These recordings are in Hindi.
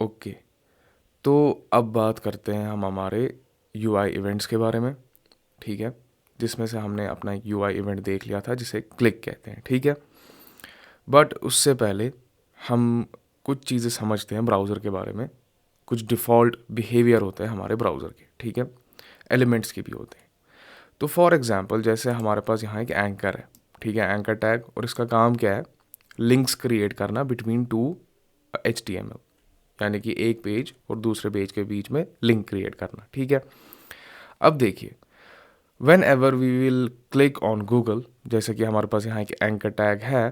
ओके, तो अब बात करते हैं हम हमारे यूआई इवेंट्स के बारे में, ठीक है, जिसमें से हमने अपना एक यूआई इवेंट देख लिया था जिसे क्लिक कहते हैं, ठीक है। बट उससे पहले हम कुछ चीज़ें समझते हैं ब्राउज़र के बारे में। कुछ डिफ़ॉल्ट बिहेवियर होते हैं हमारे ब्राउज़र के, ठीक है, एलिमेंट्स के भी होते हैं। तो फॉर एग्जांपल जैसे हमारे पास यहाँ एक एंकर है, ठीक है, एंकर टैग, और इसका काम क्या है, लिंक्स क्रिएट करना बिटवीन टू HTML, यानी कि एक पेज और दूसरे पेज के बीच में लिंक क्रिएट करना, ठीक है। अब देखिए, whenever we will click on Google, जैसे कि हमारे पास यहाँ एक एंकर टैग है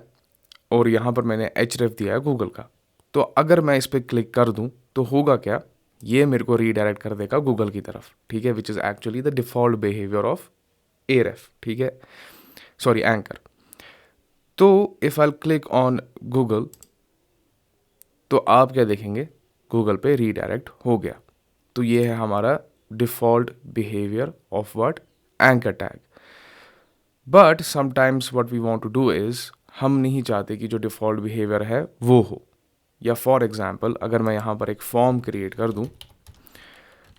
और यहाँ पर मैंने href दिया है गूगल का, तो अगर मैं इस पर क्लिक कर दूँ तो होगा क्या, ये मेरे को रीडायरेक्ट कर देगा गूगल की तरफ, ठीक है, which is actually the default behaviour of Ahref, ठीक है, सॉरी एंकर। तो if I click on Google तो आप क्या देखेंगे, गूगल पे रीडायरेक्ट हो गया। तो ये है हमारा default behaviour of what, anchor tag. But sometimes what we want to do is, हम नहीं चाहते कि जो डिफ़ॉल्ट बिहेवियर है वो हो। या फॉर एग्जांपल अगर मैं यहाँ पर एक फॉर्म क्रिएट कर दूँ,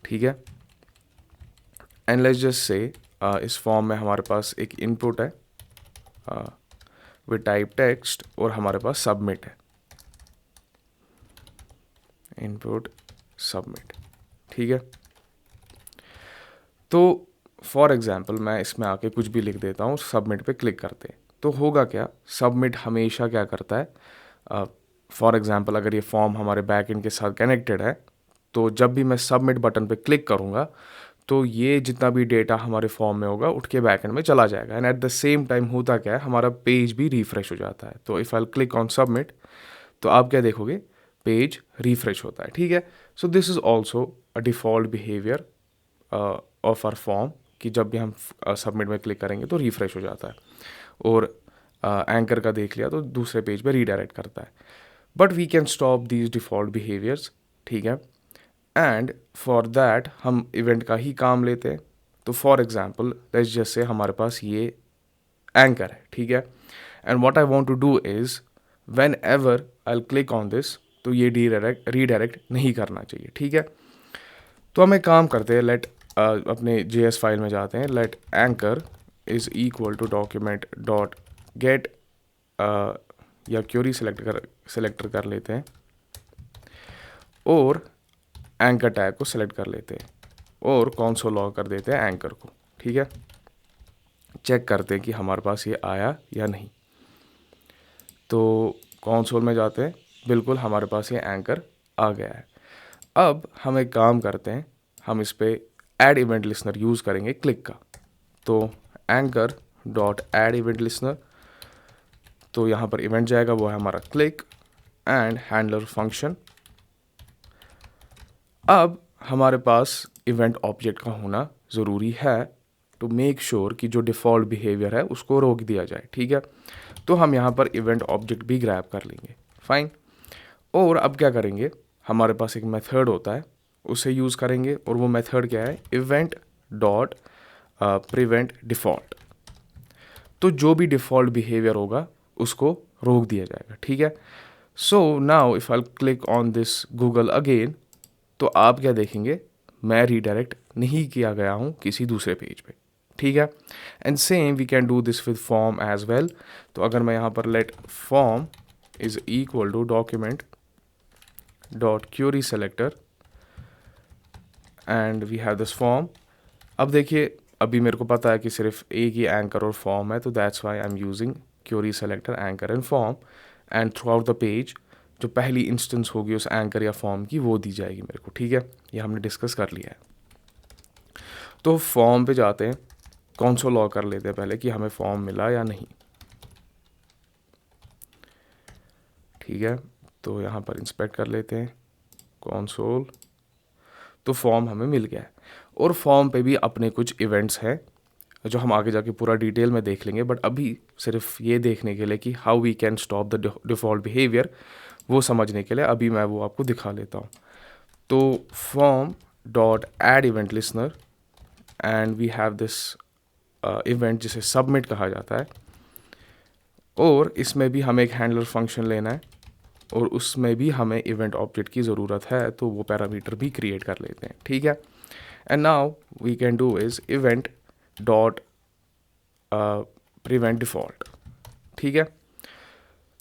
ठीक है, एंड लेट्स जस्ट से इस फॉर्म में हमारे पास एक इनपुट है विद टाइप टेक्स्ट और हमारे पास सबमिट है, इनपुट सबमिट, ठीक है। तो फॉर एग्जांपल मैं इसमें आके कुछ भी लिख देता हूँ, सबमिट पे क्लिक करते हैं तो होगा क्या, सबमिट हमेशा क्या करता है, फॉर एग्जांपल अगर ये फॉर्म हमारे बैकएंड के साथ कनेक्टेड है तो जब भी मैं सबमिट बटन पे क्लिक करूँगा तो ये जितना भी डेटा हमारे फॉर्म में होगा उठ के बैकएंड में चला जाएगा, and at the same time होता क्या है, हमारा पेज भी रिफ्रेश हो जाता है। तो if I click on submit तो आप क्या देखोगे, पेज रिफ्रेश होता है, ठीक है। So this is also a default behaviour of our form, कि जब भी हम सबमिट में क्लिक करेंगे तो रिफ्रेश हो जाता है, और एंकर का देख लिया तो दूसरे पेज पे रीडायरेक्ट करता है। But we can stop these default behaviours, ठीक है, एंड फॉर दैट हम इवेंट का ही काम लेते हैं। तो for example let's just say हमारे पास ये एंकर है, ठीक है, and what I want to do is whenever I click on this तो ये रीडायरेक्ट नहीं करना चाहिए, ठीक है। तो हम एक काम करते हैं, लेट अपने JS फाइल में जाते हैं, let anchor is equal to document dot get, या क्यूरी सेलेक्टर कर लेते हैं और एंकर टैग को सेलेक्ट कर लेते हैं और कंसोल लॉग कर देते हैं एंकर को, ठीक है। चेक करते हैं कि हमारे पास ये आया या नहीं। तो कंसोल में जाते हैं, बिल्कुल हमारे पास ये एंकर आ गया है। अब हम एक काम करते हैं, हम इस पर ऐड इवेंट लिसनर यूज़ करेंगे क्लिक का। तो anchor dot add event listener, तो यहाँ पर इवेंट जाएगा, वो है हमारा क्लिक एंड हैंडलर फंक्शन। अब हमारे पास इवेंट ऑब्जेक्ट का होना ज़रूरी है टू मेक श्योर कि जो डिफ़ॉल्ट बिहेवियर है उसको रोक दिया जाए, ठीक है। तो हम यहाँ पर इवेंट ऑब्जेक्ट भी ग्रैब कर लेंगे, फाइन। और अब क्या करेंगे, हमारे पास एक मेथड होता है, उसे यूज़ करेंगे, और वो मेथड क्या है, इवेंट डॉट प्रिवेंट डिफ़ॉल्ट। तो जो भी डिफ़ॉल्ट बिहेवियर होगा उसको रोक दिया जाएगा, ठीक है। So now if I click on this Google again तो आप क्या देखेंगे, मैं रीडायरेक्ट नहीं किया गया हूँ किसी दूसरे पेज पे, ठीक है। And same we can do this with form as well. तो अगर मैं यहाँ पर let form is equal to document dot query selector and we have this form. अब देखिए, अभी मेरे को पता है कि सिर्फ एक ही एंकर और फॉर्म है, तो that's why I am using query selector anchor and form, and throughout the page जो पहली इंस्टेंस होगी उस एंकर या फॉर्म की वो दी जाएगी मेरे को, ठीक है। ये हमने डिस्कस कर लिया है। तो फॉर्म पे जाते हैं, कंसोल लॉग कर लेते हैं पहले कि हमें फॉर्म मिला या नहीं, ठीक है। तो यहाँ पर इंस्पेक्ट कर लेते हैं कंसोल, तो फॉर्म हमें मिल गया है। और फॉर्म पे भी अपने कुछ इवेंट्स हैं जो हम आगे जाके पूरा डिटेल में देख लेंगे, बट अभी सिर्फ ये देखने के लिए कि how we can stop the default behaviour, वो समझने के लिए अभी मैं वो आपको दिखा लेता हूँ। तो form dot add event listener and we have this event जिसे सबमिट कहा जाता है, और इसमें भी हमें एक हैंडलर फंक्शन लेना है और उसमें भी हमें इवेंट ऑब्जेक्ट की ज़रूरत है, तो वो पैरामीटर भी क्रिएट कर लेते हैं, ठीक है। And now we can do is event dot prevent default, ठीक है।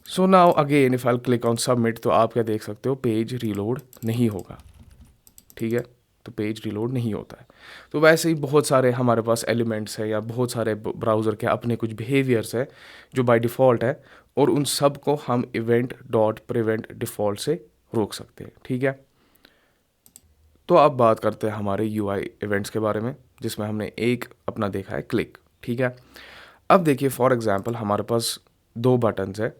So now again if I click on submit, तो आप क्या देख सकते हो, पेज रीलोड नहीं होगा, ठीक है। तो पेज रीलोड नहीं होता है। तो वैसे ही बहुत सारे हमारे पास एलिमेंट्स है या बहुत सारे ब्राउज़र के अपने कुछ बिहेवियर्स है जो बाय डिफ़ॉल्ट है, और उन सब को हम इवेंट डॉट प्रिवेंट डिफ़ॉल्ट से रोक सकते हैं, ठीक है। तो अब बात करते हैं हमारे यूआई इवेंट्स के बारे में, जिसमें हमने एक अपना देखा है क्लिक, ठीक है। अब देखिए फॉर एग्जांपल हमारे पास दो बटन्स है,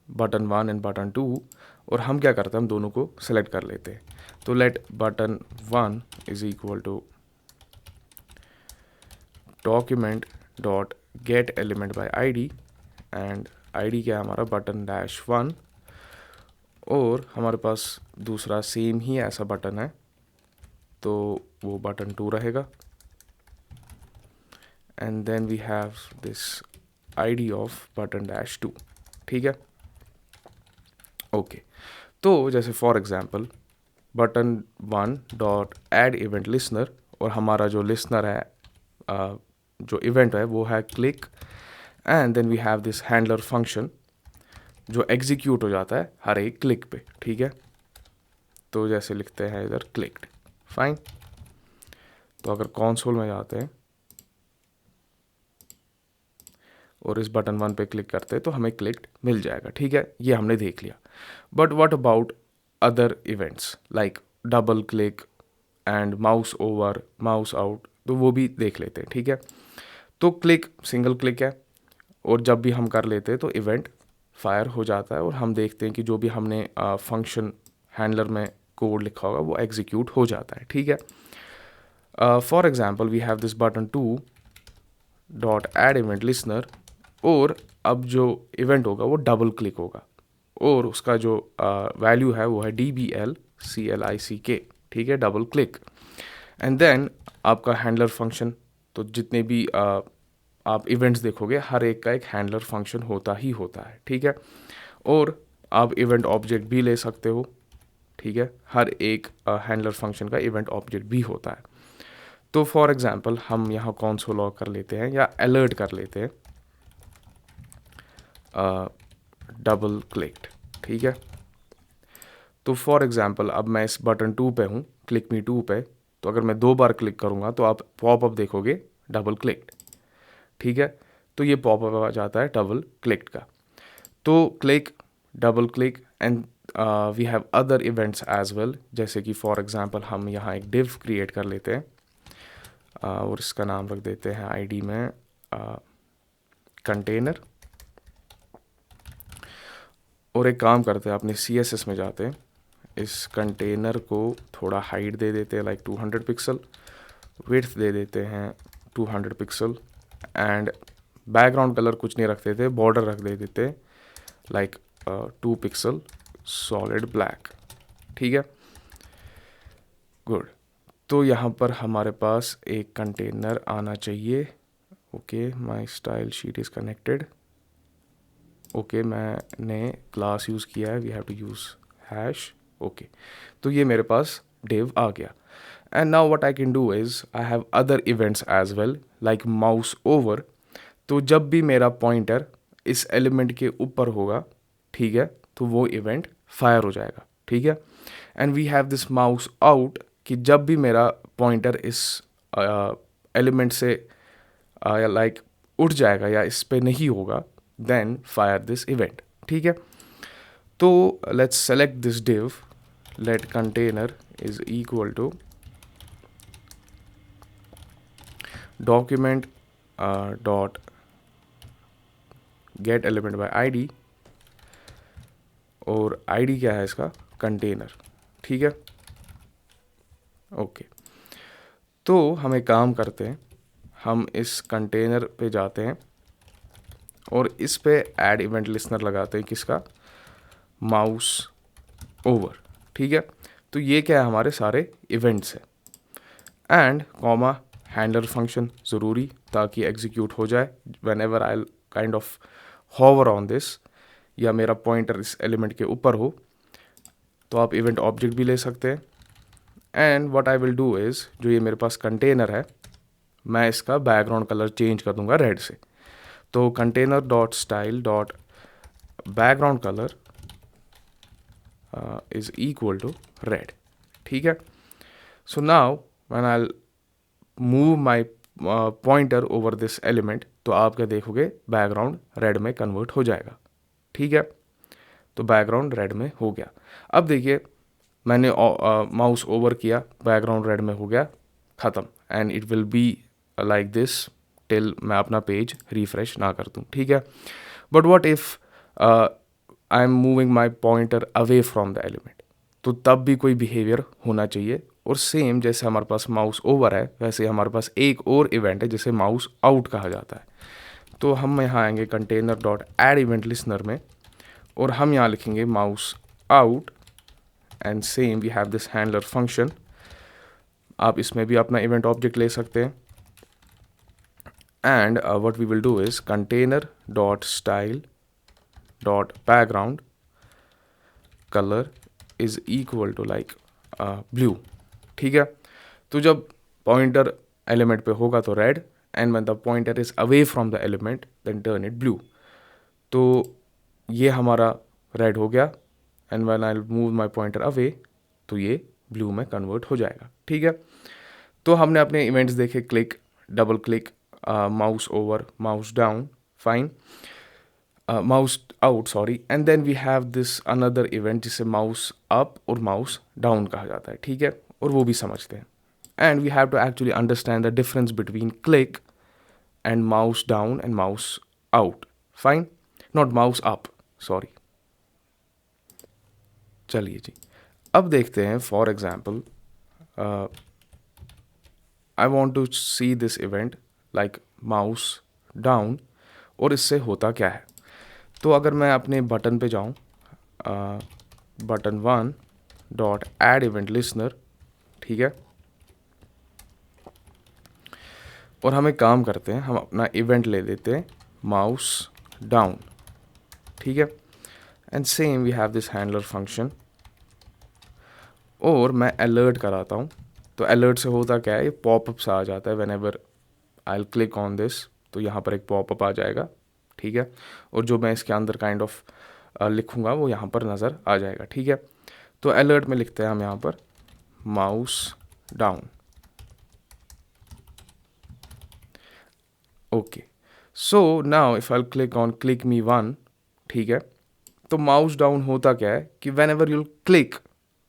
बटन 1 एंड बटन 2, और हम क्या करते हैं, हम दोनों को सेलेक्ट कर लेते हैं। तो let button 1 is equal to document dot get element by ID, and ID क्या है हमारा, बटन -1, और हमारे पास दूसरा सेम ही ऐसा बटन है, तो वो बटन 2 रहेगा। And then we have this ID of button -2, ठीक है। ओके, तो जैसे for example button 1 dot add event listener, और हमारा जो लिसनर है जो इवेंट है वो है click, and then we have this handler function जो एग्जीक्यूट हो जाता है हर एक क्लिक पे, ठीक है। तो जैसे लिखते हैं इधर क्लिक्ड, फाइन। तो अगर कंसोल में जाते हैं और इस बटन 1 पे क्लिक करते हैं तो हमें क्लिक्ड मिल जाएगा, ठीक है। ये हमने देख लिया। But what about other events like double click and mouse over, mouse out, तो वो भी देख लेते हैं, ठीक है। तो क्लिक सिंगल क्लिक है, और जब भी हम कर लेते हैं तो इवेंट फायर हो जाता है, और हम देखते हैं कि जो भी हमने फंक्शन हैंडलर में कोड लिखा होगा वो एग्जीक्यूट हो जाता है, ठीक है। For example we have this button 2 dot add event listener, और अब जो इवेंट होगा वो डबल क्लिक होगा, और उसका जो वैल्यू है वो है DBLCLICK, ठीक है, डबल क्लिक। एंड देन आपका हैंडलर फंक्शन, तो जितने भी आप इवेंट्स देखोगे हर एक का एक हैंडलर फंक्शन होता ही होता है, ठीक है। और आप इवेंट ऑब्जेक्ट भी ले सकते हो, ठीक है। हर एक हैंडलर फंक्शन का इवेंट ऑब्जेक्ट भी होता है। तो फॉर एग्जांपल हम यहाँ कंसोल लॉग कर लेते हैं या अलर्ट कर लेते हैं डबल क्लिक्ड, ठीक है। तो फॉर एग्जांपल अब मैं इस बटन 2 पे हूँ, क्लिक मी 2 पे, तो अगर मैं 2 बार क्लिक करूँगा तो आप पॉपअप देखोगे डबल क्लिक्ड, ठीक है। तो ये पॉपअप आ जाता है डबल क्लिक्ड का। तो click, double click, and we have other events as well, जैसे कि फॉर एग्जांपल हम यहाँ एक डिव क्रिएट कर लेते हैं, और इसका नाम रख देते हैं आईडी में कंटेनर, और एक काम करते हैं अपने CSS में जाते हैं, इस कंटेनर को थोड़ा हाइट दे देते हैं लाइक 200 पिक्सल, विड्थ दे देते हैं 200 पिक्सल, एंड बैकग्राउंड कलर कुछ नहीं रख देते, बॉर्डर रख दे देते लाइक 2 पिक्सल सॉलिड ब्लैक, ठीक है, गुड। तो यहाँ पर हमारे पास एक कंटेनर आना चाहिए। Okay, my style sheet is connected. Okay, मैंने क्लास यूज़ किया है, we have to use hash. Okay, तो ये मेरे पास div आ गया। And now what I can do is I have other events as well like mouse over. तो जब भी मेरा पॉइंटर इस एलिमेंट के ऊपर होगा, ठीक है, तो वो इवेंट फायर हो जाएगा, ठीक है। And we have this mouse out, कि जब भी मेरा पॉइंटर इस एलिमेंट से लाइक उठ जाएगा या इस पे नहीं होगा, देन फायर दिस इवेंट, ठीक है। तो let's select this div, let container is equal to document dot get element by id, और id क्या है इसका, कंटेनर, ठीक है। ओके, तो हम एक काम करते हैं, हम इस कंटेनर पे जाते हैं और इस पे ऐड इवेंट लिसनर लगाते हैं, किसका, माउस ओवर, ठीक है। तो ये क्या है, हमारे सारे इवेंट्स हैं, एंड कॉमा हैंडलर फंक्शन ज़रूरी, ताकि एग्जीक्यूट हो जाए when ever I kind of hover on this, या मेरा पॉइंटर इस एलिमेंट के ऊपर हो, तो आप इवेंट ऑब्जेक्ट भी ले सकते हैं। And what I will do is, जो ये मेरे पास कंटेनर है, मैं इसका बैकग्राउंड कलर चेंज कर दूंगा रेड से। तो container dot style dot background colour is equal to red. ठीक है। So now when I move my pointer over this element, तो आप क्या देखोगे, बैकग्राउंड रेड में कन्वर्ट हो जाएगा। ठीक है। तो बैकग्राउंड रेड में हो गया। अब देखिए, मैंने माउस ओवर किया, बैकग्राउंड रेड में हो गया, ख़त्म। And it will be like this till मैं अपना पेज रिफ्रेश ना कर दूँ। ठीक है। But what if I am moving my pointer away from the element, तो तब भी कोई बिहेवियर होना चाहिए। और सेम जैसे हमारे पास माउस ओवर है, वैसे हमारे पास एक और इवेंट है जिसे माउस आउट कहा जाता है। तो हम यहाँ आएंगे container dot add event listener में, और हम यहाँ लिखेंगे mouse out, and same we have this handler function. आप इसमें भी अपना इवेंट ऑब्जेक्ट ले सकते हैं। And what we will do is container dot style dot background colour is equal to like blue. ठीक है। तो जब पॉइंटर एलिमेंट पे होगा तो red, and when the pointer is away from the element then turn it blew. तो ये हमारा रेड हो गया, and when I move my pointer away तो ये ब्लू में कन्वर्ट हो जाएगा। ठीक है। तो हमने अपने इवेंट्स देखे, click, double click, mouse over, mouse down, fine, mouse out, sorry, and then we have this another event जिसे माउस अप और माउस डाउन कहा जाता है। ठीक है। और वो भी समझते हैं। And we have to actually understand the difference between click and mouse down and mouse out, fine, not mouse up, sorry. चलिए जी, अब देखते हैं। For example, I want to see this event like mouse down, और इससे होता क्या है। तो अगर मैं अपने बटन पे जाऊँ, button 1 dot add event listener, ठीक है, और हम एक काम करते हैं, हम अपना इवेंट ले लेते हैं माउस डाउन। ठीक है। And same we have this handler function, और मैं अलर्ट कराता हूँ। तो अलर्ट से होता क्या है, ये पॉपअप सा आ जाता है। Whenever I will click on this, तो यहाँ पर एक पॉपअप आ जाएगा। ठीक है। और जो मैं इसके अंदर काइंड ऑफ लिखूँगा वो यहाँ पर नज़र आ जाएगा। ठीक है। तो अलर्ट में लिखते हैं हम यहाँ पर mouse down. Okay, so now if I click on click me 1, ठीक है, तो माउस डाउन होता क्या है कि वेन एवर यूल क्लिक,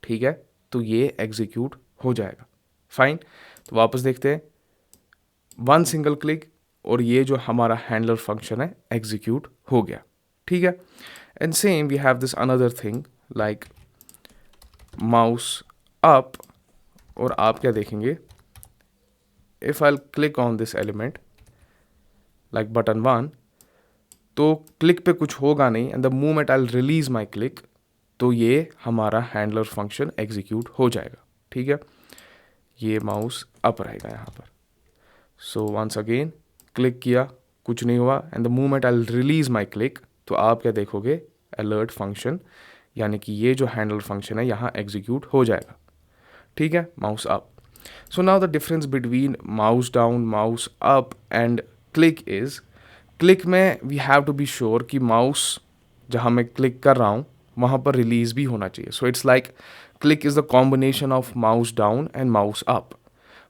ठीक है, तो ये एग्जीक्यूट हो जाएगा। फाइन। तो वापस देखते हैं, 1 सिंगल क्लिक, और ये जो हमारा हैंडलर फंक्शन है एग्जीक्यूट हो गया। ठीक है। And same we have this another thing like mouse up, और आप क्या देखेंगे, if I click on this element like button 1, तो क्लिक पे कुछ होगा नहीं, and the moment I release my click, तो ये हमारा हैंडलर फंक्शन एग्जीक्यूट हो जाएगा। ठीक है। ये माउस अप रहेगा यहाँ पर। सो वंस अगेन क्लिक किया, कुछ नहीं हुआ, and the moment I release my click, तो आप क्या देखोगे, अलर्ट फंक्शन, यानी कि ये जो हैंडलर फंक्शन है यहाँ एग्जीक्यूट हो जाएगा। ठीक है। Mouse up. So now the difference between mouse down, mouse up and click is, click में we have to be sure कि माउस जहाँ मैं क्लिक कर रहा हूँ वहाँ पर रिलीज भी होना चाहिए। So it's like click is the combination of mouse down and mouse up.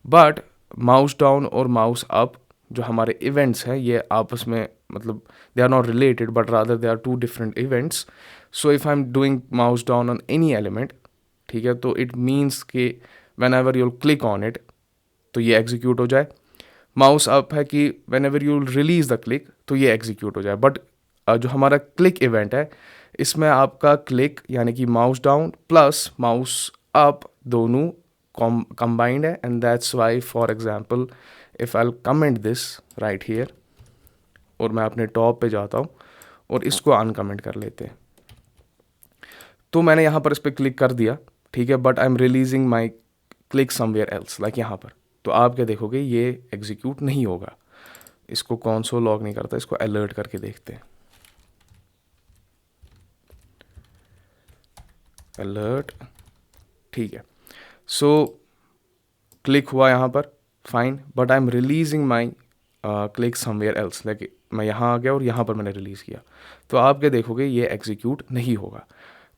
But mouse down और माउस अप जो हमारे इवेंट्स हैं, ये आपस में मतलब they are not related, but rather they are two different events. So if I am doing mouse down on any element, ठीक है, तो इट मीन्स कि whenever you'll click on it तो ये एग्जीक्यूट हो जाए। माउस अप है कि whenever you'll release the click तो ये एग्जीक्यूट हो जाए। बट जो हमारा क्लिक इवेंट है, इसमें आपका क्लिक यानी कि mouse down plus mouse up दोनों combined है, and that's why for example if I comment this right here, और मैं अपने टॉप पे जाता हूँ और इसको अनकमेंट कर लेते हैं, तो मैंने यहाँ पर इस पर क्लिक कर दिया, ठीक है, but I am releasing my click somewhere else like यहाँ पर, तो आप क्या देखोगे, ये एग्जीक्यूट नहीं होगा। इसको कंसोल लॉग नहीं करता, इसको अलर्ट करके देखते हैं। अलर्ट, ठीक है। सो क्लिक हुआ यहाँ पर, fine, but I am releasing my click somewhere else, like मैं यहाँ आ गया और यहाँ पर मैंने रिलीज़ किया, तो आप क्या देखोगे, ये एग्जीक्यूट नहीं होगा।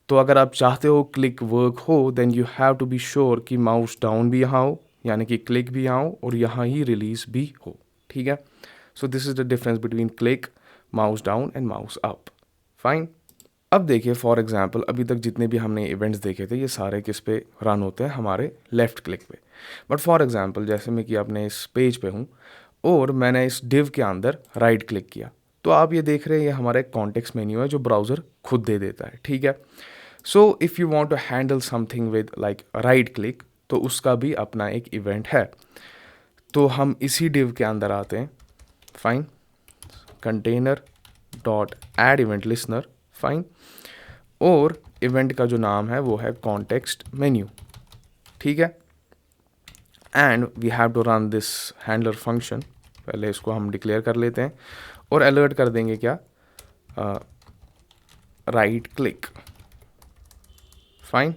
तो अगर आप चाहते हो क्लिक वर्क हो, then you have to be sure कि माउस डाउन भी यहाँ हो, यानी कि क्लिक भी यहाँ हो और यहाँ ही रिलीज भी हो, ठीक है। So this is the difference between click, mouse down and mouse up, fine. अब देखिए फॉर एग्जांपल, अभी तक जितने भी हमने इवेंट्स देखे थे ये सारे किस पे रन होते हैं, हमारे लेफ्ट क्लिक पे। बट फॉर एग्जांपल जैसे मैं कि अपने इस पेज पे हूँ और मैंने इस डिव के अंदर राइट क्लिक किया, तो आप ये देख रहे हैं ये हमारा एक कॉन्टेक्स्ट मेन्यू है जो ब्राउज़र खुद दे देता है, ठीक है। So if you want to handle something with like right click, तो उसका भी अपना एक इवेंट है। तो हम इसी डिव के अंदर आते हैं, fine, container dot add event listener, fine, और इवेंट का जो नाम है वो है कॉन्टेक्स्ट मेन्यू, ठीक है। And we have to run this handler function, पहले इसको हम डिक्लेयर कर लेते हैं और अलर्ट कर देंगे क्या, राइट क्लिक, फाइन।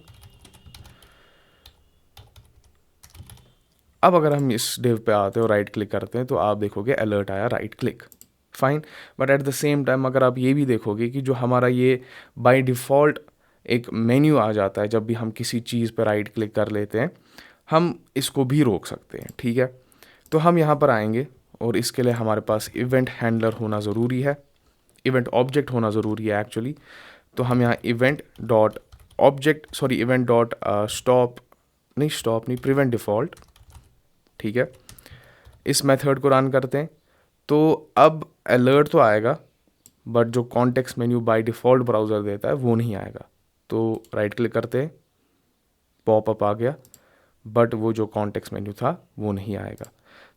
अब अगर हम इस डिव पे आते हैं और राइट क्लिक करते हैं तो आप देखोगे अलर्ट आया right click, fine. But at the same time अगर आप ये भी देखोगे कि जो हमारा ये बाय डिफ़ॉल्ट एक मेन्यू आ जाता है जब भी हम किसी चीज़ पर राइट क्लिक कर लेते हैं, हम इसको भी रोक सकते हैं, ठीक है। तो हम यहाँ पर आएंगे और इसके लिए हमारे पास इवेंट हैंडलर होना ज़रूरी है, इवेंट ऑब्जेक्ट होना ज़रूरी है एक्चुअली। तो हम यहाँ event dot object, sorry event dot stop नहीं प्रिवेंट डिफ़ॉल्ट, ठीक है, इस मेथड को रन करते हैं। तो अब अलर्ट तो आएगा बट जो context menu by default browser देता है वो नहीं आएगा। तो राइट क्लिक करते हैं, पॉपअप आ गया, बट वो जो कॉन्टेक्स्ट मेन्यू था वो नहीं आएगा।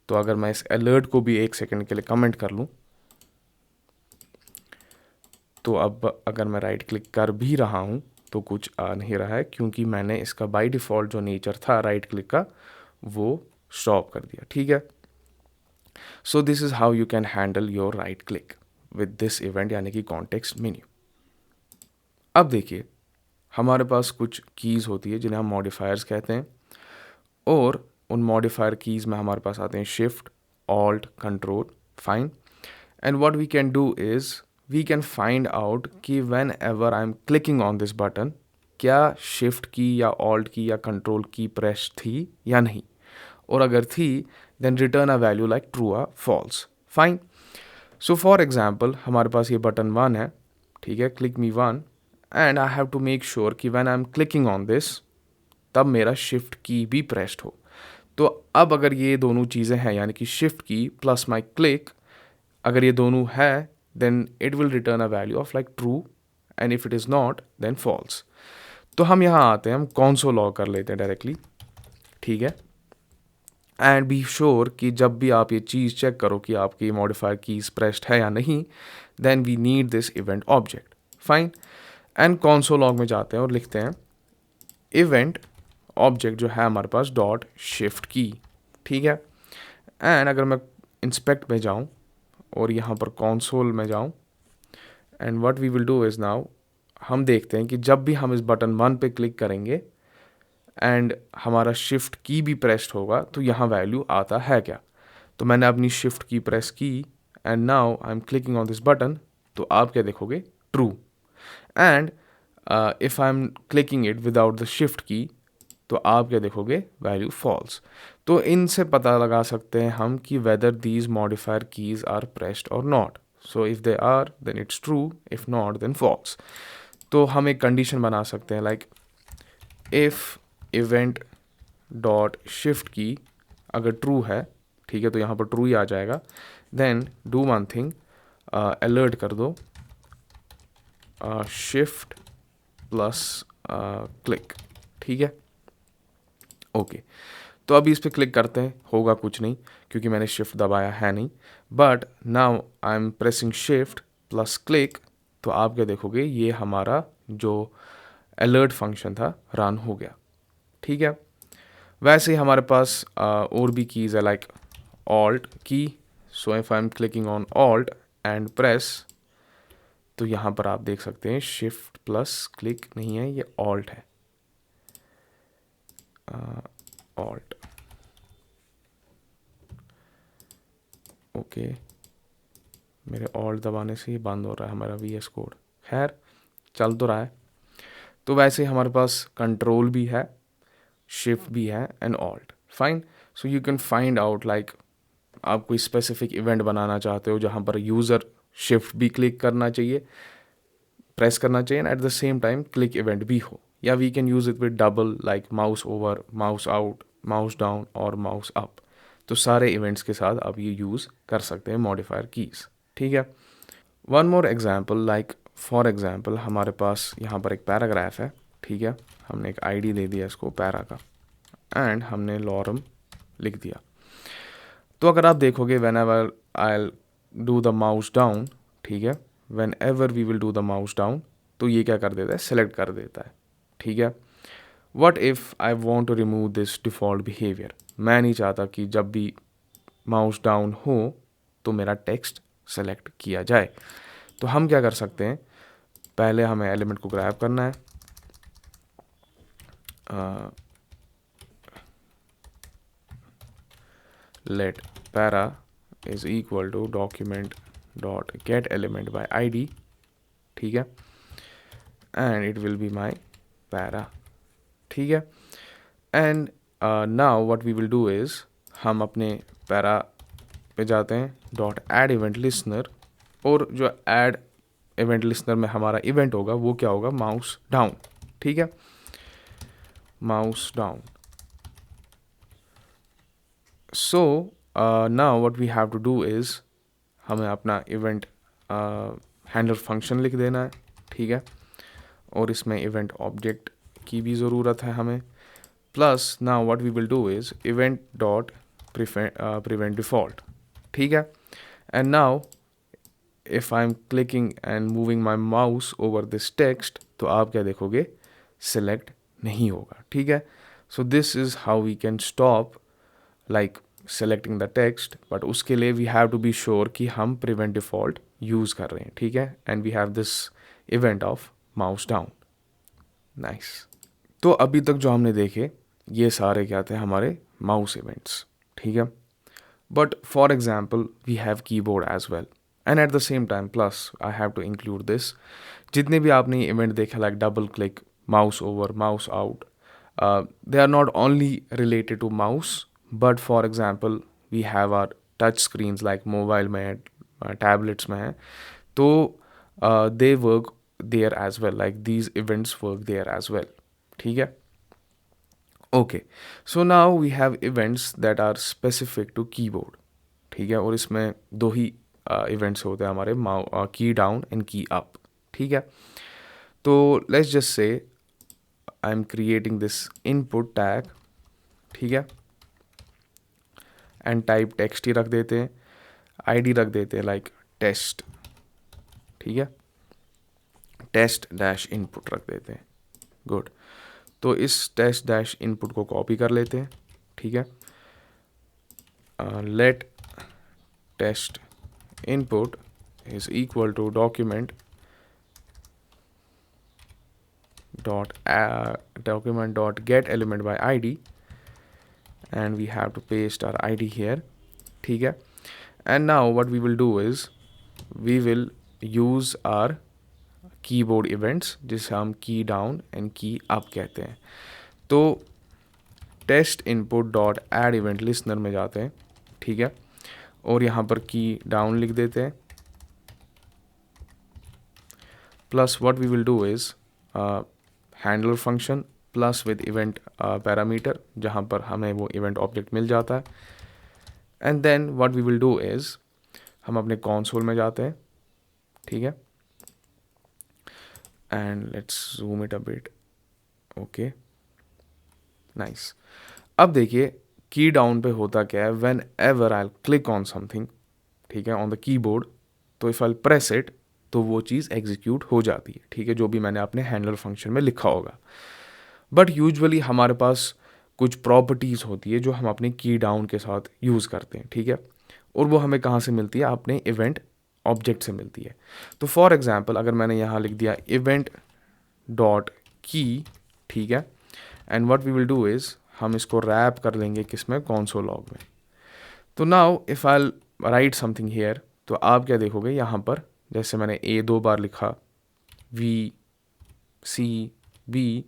तो अगर मैं इस अलर्ट को भी एक सेकंड के लिए कमेंट कर लूँ, तो अब अगर मैं राइट क्लिक कर भी रहा हूँ तो कुछ आ नहीं रहा है, क्योंकि मैंने इसका बाय डिफ़ॉल्ट जो नेचर था राइट क्लिक का वो स्टॉप कर दिया, ठीक है। So this is how you can handle your right click with this event, यानी कि कॉन्टेक्स्ट मेन्यू। अब देखिए हमारे पास कुछ कीज़ होती है जिन्हें हम मॉडिफायर्स कहते हैं, और उन मॉडिफायर कीज़ में हमारे पास आते हैं shift, alt, control, fine. And what we can do is we can find out कि whenever I am clicking on this button, क्या शिफ्ट की या ऑल्ट की या कंट्रोल की प्रेस थी या नहीं, और अगर थी then return a value like true और false, fine. So for example हमारे पास ये बटन 1 है, ठीक है, click me 1, and I have to make sure कि when I am clicking on this तब मेरा शिफ्ट की भी प्रेस्ड हो। तो अब अगर ये दोनों चीज़ें हैं, यानी कि शिफ्ट की प्लस माई क्लिक, अगर ये दोनों है then it will return a value of like true, and if it is not then false. तो हम यहाँ आते हैं, हम कंसोल लॉग कर लेते हैं डायरेक्टली, ठीक है। एंड बी श्योर कि जब भी आप ये चीज़ चेक करो कि आपकी मॉडिफायर कीज प्रेस्ड है या नहीं, then we need this event object, fine. And console log में जाते हैं और लिखते हैं इवेंट ऑब्जेक्ट जो है हमारे पास डॉट शिफ्ट की, ठीक है। एंड अगर मैं इंस्पेक्ट में जाऊँ और यहाँ पर कंसोल में जाऊँ, and what we will do is now, हम देखते हैं कि जब भी हम इस बटन 1 पे क्लिक करेंगे एंड हमारा शिफ्ट की भी प्रेस्ड होगा तो यहाँ वैल्यू आता है क्या। तो मैंने अपनी शिफ्ट की प्रेस की and now I am clicking on this button, तो आप क्या देखोगे, true. And if I am clicking it without the shift की, तो आप क्या देखोगे, वैल्यू फॉल्स। तो इनसे पता लगा सकते हैं हम कि whether these modifier keys are pressed और not. So if they are then it's true, if not then false. तो हम एक कंडीशन बना सकते हैं like if event dot shift key अगर ट्रू है, ठीक है, तो यहाँ पर ट्रू ही आ जाएगा, then do one thing, alert कर दो शिफ्ट प्लस क्लिक, ठीक है, ओके। तो अभी इस पर क्लिक करते हैं, होगा कुछ नहीं क्योंकि मैंने शिफ्ट दबाया है नहीं, but now I am pressing shift plus click, तो आप क्या देखोगे, ये हमारा जो अलर्ट फंक्शन था रन हो गया, ठीक है। वैसे ही हमारे पास और भी कीज़ है लाइक ऑल्ट की। So if I am clicking on alt and press, तो यहाँ पर आप देख सकते हैं शिफ्ट प्लस क्लिक नहीं है, ये ऑल्ट है, ऑल्ट, ओके, मेरे ऑल्ट दबाने से ही बंद हो रहा है हमारा VS कोड। खैर चल तो रहा है। तो वैसे हमारे पास कंट्रोल भी है, शिफ्ट भी है and alt. Fine. So you can find out like आप कोई स्पेसिफिक इवेंट बनाना चाहते हो जहाँ पर यूज़र शिफ्ट भी क्लिक करना चाहिए, प्रेस करना चाहिए and at the same time click event भी हो, या we can use it with double like mouse over, mouse out, mouse down और माउस अप। तो सारे इवेंट्स के साथ आप ये यूज़ कर सकते हैं मॉडिफायर कीज़। ठीक है। One more example, like for example हमारे पास यहाँ पर एक पैराग्राफ है। ठीक है, हमने एक आईडी दे दिया इसको पैरा का एंड हमने लॉरम लिख दिया। तो अगर आप देखोगे whenever I do the mouse down, ठीक है, whenever we will do the mouse down, तो ये क्या कर देता है, सेलेक्ट कर देता है। ठीक है। What if I want to remove this default behaviour, मैं नहीं चाहता कि जब भी माउस डाउन हो तो मेरा टेक्स्ट सेलेक्ट किया जाए। तो हम क्या कर सकते हैं, पहले हमें एलिमेंट को ग्रैब करना है, let para is equal to document dot get element by ID, ठीक है, and it will be my para. ठीक है। And now what we will do is, हम अपने पैरा पे जाते हैं, डॉट ऐड इवेंट लिसनर, और जो ऐड इवेंट लिसनर में हमारा इवेंट होगा वो क्या होगा, माउस डाउन। ठीक है, mouse down. So now what we have to do is, हमें अपना इवेंट हैंडलर फंक्शन लिख देना है। ठीक है, और इसमें इवेंट ऑब्जेक्ट की भी ज़रूरत है हमें। Plus now what we will do is event dot prevent default. ठीक है, and now if I am clicking and moving my mouse over this text, तो आप क्या देखोगे, सिलेक्ट नहीं होगा। ठीक है। So this is how we can stop like selecting the text, but उसके लिए we have to be sure कि हम प्रिवेंट डिफ़ॉल्ट यूज़ कर रहे हैं। ठीक है, and we have this event of mouse down. Nice. तो अभी तक जो हमने देखे ये सारे क्या थे, हमारे माउस इवेंट्स। ठीक है, but for example we have keyboard as well, and at the same time plus I have to include this, जितने भी आपने इवेंट देखे like double click, mouse over, mouse out, they are not only related to mouse, but for example we have are touch screens like mobile में, टैबलेट्स में है, तो they work there as well, like these events work there as well. ठीक है, okay. So now we have events that are specific to keyboard. ठीक है, और इसमें दो ही इवेंट्स होते हैं हमारे, की डाउन एंड की अप। ठीक है, तो let's just say I am creating this input tag. ठीक है, एंड टाइप टेक्स्ट ही रख देते हैं, ID रख देते हैं लाइक टेस्ट। ठीक है, टेस्ट डैश इनपुट रख देते हैं। गुड। तो इस टेस्ट डैश इनपुट को कॉपी कर लेते हैं। ठीक है, let test input is equal to document dot get element by ID, and we have to paste our ID here. ठीक है, and now what we will do is we will use our keyboard events जिसे हम की डाउन एंड की अप कहते हैं। तो test input dot add event listener में जाते हैं। ठीक है, और यहाँ पर की डाउन लिख देते हैं, plus what we will do is handler function plus with event parameter, जहाँ पर हमें वो इवेंट ऑब्जेक्ट मिल जाता है। And then what we will do is हम अपने कंसोल में जाते हैं। ठीक है, and let's zoom it a bit. Okay, nice. अब देखिए की डाउन पे होता क्या है, whenever I click on something, ठीक है, ऑन द कीबोर्ड, तो इफ़ आई प्रेस इट तो वो चीज़ एग्जीक्यूट हो जाती है। ठीक है, जो भी मैंने अपने हैंडलर फंक्शन में लिखा होगा। बट यूजुअली हमारे पास कुछ प्रॉपर्टीज़ होती है जो हम अपने की डाउन के साथ यूज़ करते हैं। ठीक है, और वो हमें कहाँ से मिलती है, अपने इवेंट ऑब्जेक्ट से मिलती है। तो फॉर एग्जांपल अगर मैंने यहाँ लिख दिया इवेंट डॉट की, ठीक है, and what we will do is हम इसको रैप कर लेंगे किसमें, console log में। तो now if I write something here, तो आप क्या देखोगे यहाँ पर, जैसे मैंने ए 2 बार लिखा, वी, सी, बी,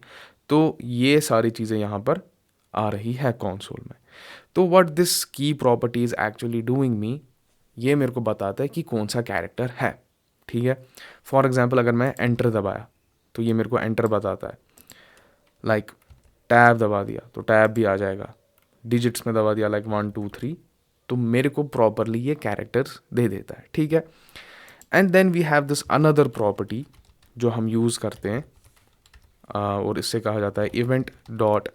तो ये सारी चीज़ें यहाँ पर आ रही है कंसोल में। तो what this key property is actually doing मी, ये मेरे को बताता है कि कौन सा कैरेक्टर है, ठीक है। फॉर एग्जांपल अगर मैं एंटर दबाया तो ये मेरे को एंटर बताता है, लाइक टैब दबा दिया तो टैब भी आ जाएगा, डिजिट्स में दबा दिया लाइक 1 2 3, तो मेरे को प्रॉपरली ये कैरेक्टर्स दे देता है, ठीक है। And then we have this another property जो हम यूज़ करते हैं, और इससे कहा जाता है इवेंट डॉट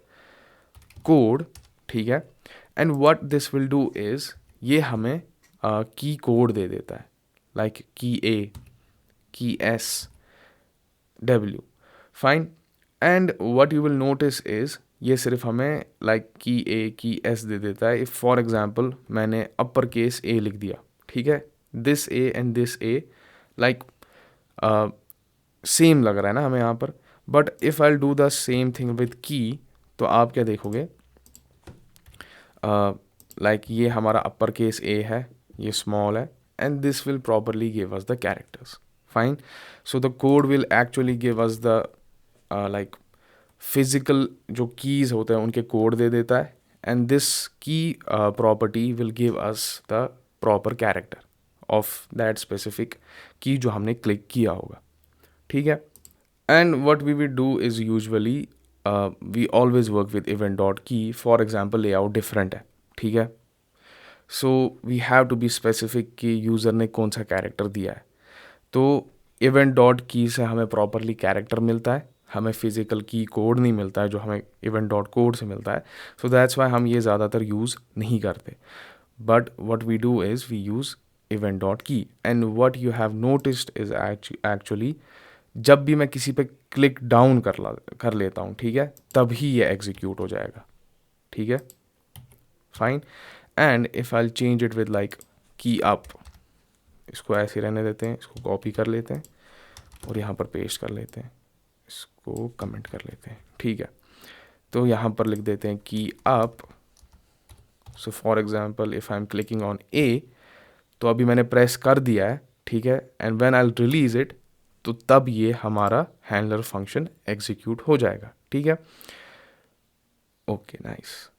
कोड, ठीक है। And what this will do is, ये हमें की कोड दे देता है, लाइक की ए, की S, W, fine. And what you will notice is, ये सिर्फ हमें लाइक की ए, की एस दे देता है। इफ़ फॉर एग्जांपल मैंने अपर केस ए लिख दिया, ठीक है, this A and this A like same लग रहा है ना हमें यहाँ पर, but if I do the same thing with की, तो आप क्या देखोगे, लाइक ये हमारा अपर केस ए है, ये स्मॉल है, and this will properly give us the characters, fine. So the code will actually give us the like physical जो कीज़ होते हैं उनके कोड दे देता है, and this key property will give us the proper character of that specific key जो हमने क्लिक किया होगा, ठीक है। And what we will do is usually we always work with event dot key. For example layout different है, ठीक है, so we have to be specific कि यूज़र ने कौन सा कैरेक्टर दिया है। तो इवेंट डॉट की से हमें प्रॉपरली कैरेक्टर मिलता है, हमें फिजिकल की कोड नहीं मिलता है जो हमें इवेंट डॉट कोड से मिलता है। सो दैट्स वाई हम ये ज़्यादातर यूज़ नहीं करते, but what we do is we use event dot key. And what you have noticed is actually जब भी मैं किसी पे क्लिक डाउन कर लेता हूँ, ठीक है, तभी ये एग्जीक्यूट हो जाएगा, ठीक है, fine. And if I change it with like की अप, इसको ऐसे रहने देते हैं, इसको कॉपी कर लेते हैं और यहाँ पर पेस्ट कर लेते हैं, इसको कमेंट कर लेते हैं, ठीक है। तो यहाँ पर लिख देते हैं key up. So for example if I am clicking on A, तो अभी मैंने प्रेस कर दिया है, ठीक है, and when I release it, तो तब ये हमारा हैंडलर फंक्शन एग्जीक्यूट हो जाएगा, ठीक है। Okay nice.